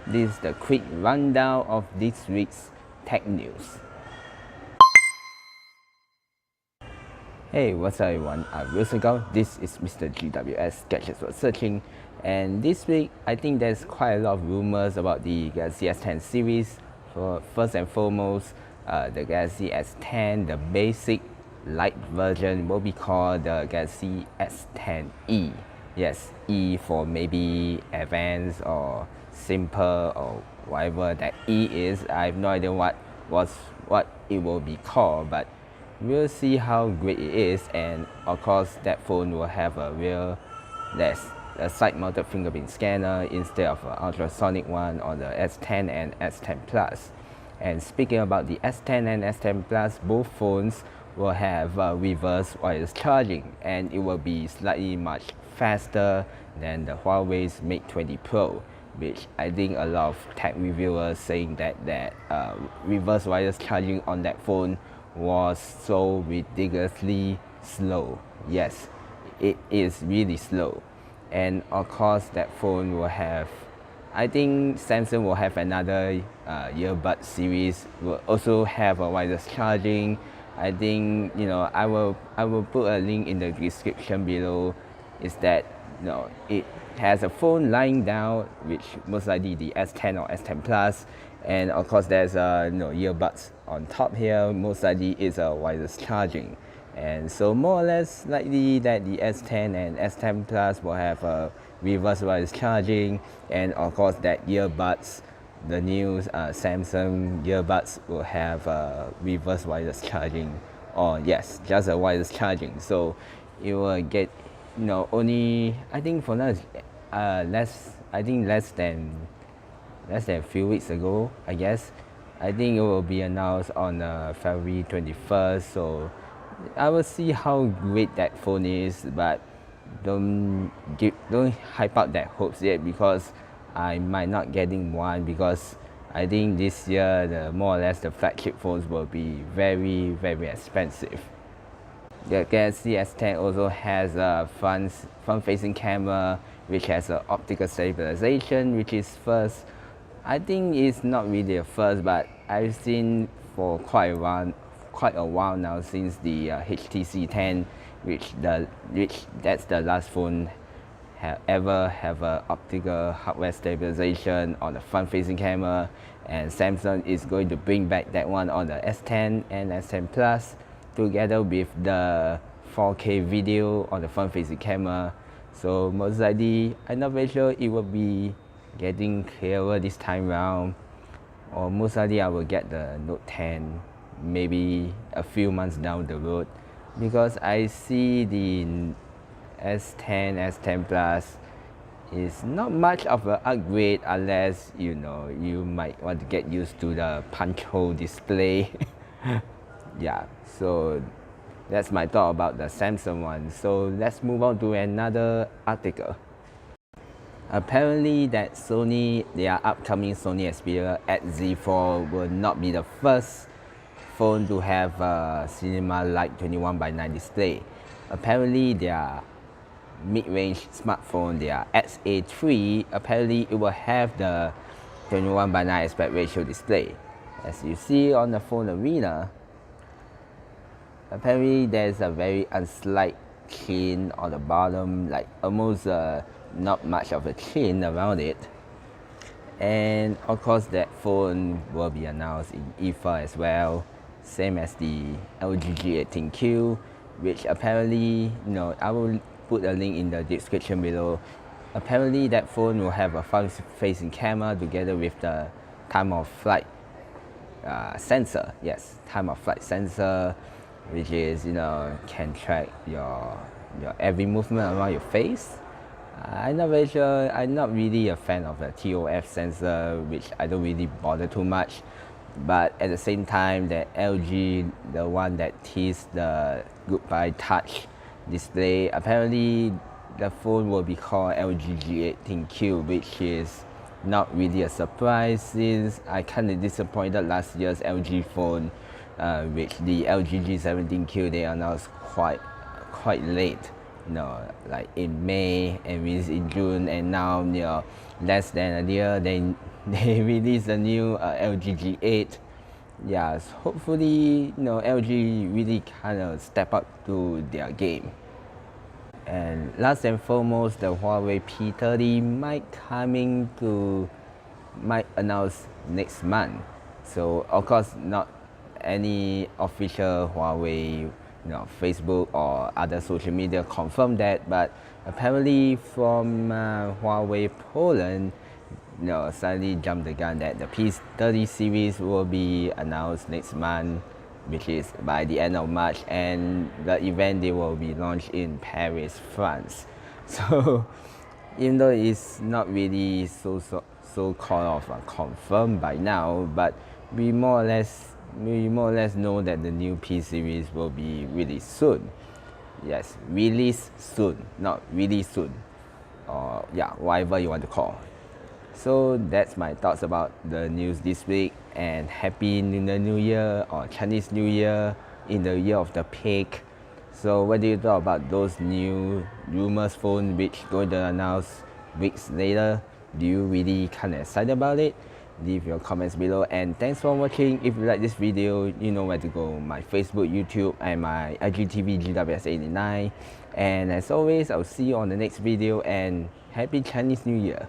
This is the quick rundown of this week's tech news. Hey, what's up everyone? I'm Wilson Gao. This is Mr. GWS Gadgets for Searching, and this week I think there's quite a lot of rumors about the Galaxy S10 series. First and foremost, the Galaxy S10, the basic light version, will be called the Galaxy S10e. Yes, E for maybe advanced or simple or whatever that E is. I have no idea what it will be called, but we'll see how great it is. And of course that phone will have a side-mounted fingerprint scanner instead of an ultrasonic one on the S10 and S10 Plus. And speaking about the S10 and S10 Plus, both phones will have reverse wireless charging, and it will be slightly much faster than the Huawei's Mate 20 Pro, which I think a lot of tech reviewers saying that reverse wireless charging on that phone was so ridiculously slow. Yes, it is really slow. And of course that phone will have, I think Samsung will have another earbud series, will also have a wireless charging. I think I will put a link in the description below. Is that it has a phone lying down, which most likely the S10 or S10 Plus, and of course there's earbuds on top here. Most likely is a wireless charging, and so more or less likely that the S10 and S10 Plus will have a reverse wireless charging, and of course that earbuds, the new Samsung earbuds will have reverse wireless charging, or yes, just a wireless charging. So it will get only, I think for now less than a few weeks ago, I guess. I think it will be announced on February 21st, so I will see how great that phone is, but don't hype up that hopes yet, because I might not getting one, because I think this year more or less the flagship phones will be very, very expensive. The Galaxy S10 also has a front-facing camera, which has an optical stabilization, which is first. I think it's not really a first, but I've seen for quite a while now, since the HTC 10, which that's the last phone ever have a optical hardware stabilization on the front-facing camera, and Samsung is going to bring back that one on the S10 and S10 Plus, together with the 4K video on the front-facing camera. So most likely, I'm not very sure it will be getting clearer this time around, or most likely I will get the Note 10 maybe a few months down the road, because I see the S10, S10 Plus is not much of an upgrade, unless you might want to get used to the punch hole display. Yeah, so that's my thought about the Samsung one. So let's move on to another article. Apparently that their upcoming Sony Xperia Z4 will not be the first phone to have a cinema-like 21:9 display. Apparently their mid-range smartphone, their XA3, apparently it will have the 21:9 aspect ratio display. As you see on the Phonearena, apparently there's a very unslight chin on the bottom, like almost not much of a chin around it. And of course that phone will be announced in IFA as well, same as the LG G18Q, which apparently, I will put a link in the description below. Apparently that phone will have a front-facing camera together with the time of flight sensor. Yes, time of flight sensor, which is can track your every movement around your face. I'm not very sure. I'm not really a fan of the TOF sensor, which I don't really bother too much. But at the same time, the LG, the one that teased the goodbye touch display, apparently the phone will be called LG G18Q, which is not really a surprise, since I kind of disappointed last year's LG phone, which the LG G17Q they announced quite late, like in May and released in June, and now less than a year they released a new LG G8. Yes, hopefully, LG really kind of step up to their game. And last and foremost, the Huawei P30 might announce next month. So of course, not any official Huawei, Facebook or other social media confirm that, but apparently from Huawei Poland, suddenly jumped the gun that the P30 series will be announced next month, which is by the end of March, and the event they will be launched in Paris, France. So even though it's not really so called of confirmed by now, but we more or less know that the new P series will be released soon. Yes, release soon, not really soon, or yeah, whatever you want to call. So that's my thoughts about the news this week, and happy New Year or Chinese New Year in the year of the pig. So what do you thought about those new rumors phone which going to announce weeks later? Do you really kind of excited about it? Leave your comments below, and thanks for watching. If you like this video, you know where to go: my Facebook, YouTube, and my IGTV GWS89. And as always, I'll see you on the next video, and happy Chinese New Year.